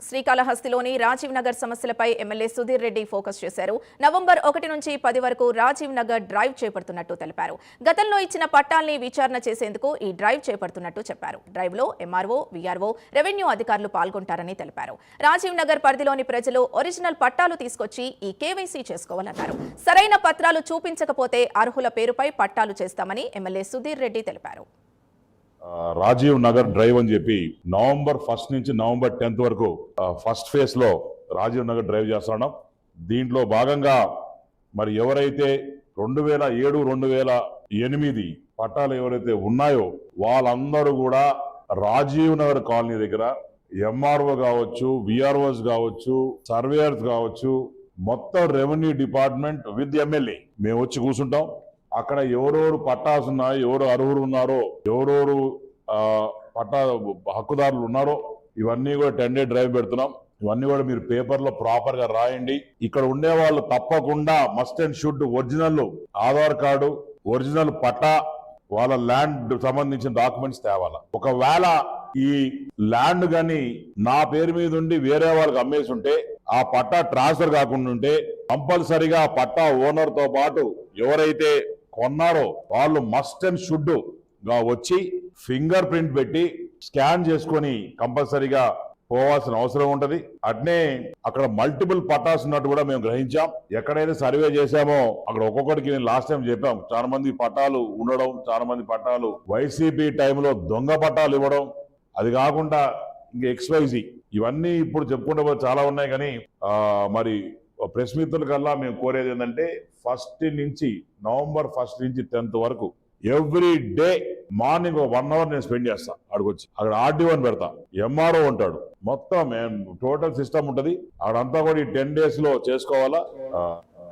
శ్రీకాళహస్తిలోని రాజీవ్ నగర్ సమస్యలపై MLA Sudheer Reddy focus చేశారు. November 1 నుంచి 10 వరకు రాజీవ్ నగర్ డ్రైవ్ చేపడుతున్నట్టు తెలిపారు. గతంలో ఇచ్చిన పట్టాల్ని విచారణ చేసేందుకు ఈ డ్రైవ్ చేపడుతున్నట్టు చెప్పారు. డ్రైవ్ లో ఎంఆర్ఓ, వీఆర్ఓ, రెవెన్యూ అధికారులు పాల్గొంటారని తెలిపారు. రాజీవ్ నగర్ పరిధిలోని ప్రజలు ఒరిజినల్ పట్టాలు తీసుకొచ్చి ఈ కేవైసీ చేసుకోవాలన్నారు. సరైన పత్రాలు చూపించకపోతే అర్హుల పేరుపై పట్టాలు చేస్తామని ఎమ్మెల్యే సుధీర్ రెడ్డి తెలిపారు. రాజీవ్ నగర్ డ్రైవ్ అని చెప్పి నవంబర్ 1 నుంచి నవంబర్ 10 వరకు ఫస్ట్ ఫేజ్ లో రాజీవ్ నగర్ డ్రైవ్ చేస్తున్నాం. దీంట్లో భాగంగా మరి ఎవరైతే 2007, 2008 పట్టాలు ఎవరైతే ఉన్నాయో వాళ్ళందరూ కూడా రాజీవ్ నగర్ కాలనీ దగ్గర ఎంఆర్ఓ కావచ్చు, విఆర్ఓస్ కావచ్చు, సర్వేయర్స్ కావచ్చు, మొత్తం రెవెన్యూ డిపార్ట్మెంట్ విత్ ఎమ్మెల్యే మేము వచ్చి కూర్చుంటాం. అక్కడ ఎవరెవరు పట్టాస్ ఉన్నాయో, ఎవరు అర్హులు ఉన్నారో, ఎవరెవరు పట్టా హక్కుదారులు ఉన్నారో ఇవన్నీ కూడా 10 డే డ్రైవ్ పెడుతున్నాం. ఇవన్నీ కూడా మీరు పేపర్లో ప్రాపర్ గా రాయండి. ఇక్కడ ఉండే వాళ్ళు తప్పకుండా must and should original Aadhaar card, original పట్టా, వాళ్ళ ల్యాండ్ సంబంధించిన డాక్యుమెంట్స్ తేవాలా. ఒకవేళ ఈ ల్యాండ్ గాని నా పేరు మీద ఉండి వేరే వాళ్ళకి అమ్మేసి ఉంటే, ఆ పట్టా ట్రాన్స్ఫర్ కాకుండా ఉంటే కంపల్సరిగా పట్టా ఓనర్ తో పాటు ఎవరైతే కొన్నారో వాళ్ళు మస్ట్ అండ్ షుడ్ గా వచ్చి ఫింగర్ ప్రింట్ పెట్టి స్కాన్ చేసుకొని కంపల్సరీగా పోవాల్సిన అవసరం ఉంటది. అట్నే అక్కడ మల్టిపుల్ పట్టాస్ ఉన్నట్టు కూడా మేము గ్రహించాం. ఎక్కడైతే సర్వే చేశామో అక్కడ ఒక్కొక్కడికి నేను లాస్ట్ టైం చెప్పాం, చాలా మంది పట్టాలు ఉండడం, చాలా మంది పట్టాలు వైసీపీ టైంలో దొంగ పట్టాలు ఇవ్వడం, అది కాకుండా ఇంకా XYZ ఇవన్నీ ఇప్పుడు చెప్పుకుంటే చాలా ఉన్నాయి. కానీ మరి ప్రెస్ మిత్రుల కల్లా మేము కోరేది ఏంటంటే నవంబర్ 1 నుంచి 10 వరకు ఎవ్రీ డే మార్నింగ్ 1 అవర్ నేను స్పెండ్ చేస్తా. అక్కడికి అక్కడ RDO అని పెడతా, ఎంఆర్ఓ ఉంటాడు, మొత్తం టోటల్ సిస్టమ్ ఉంటది. అక్కడంతా కూడా ఈ 10 days లో చేసుకోవాలా.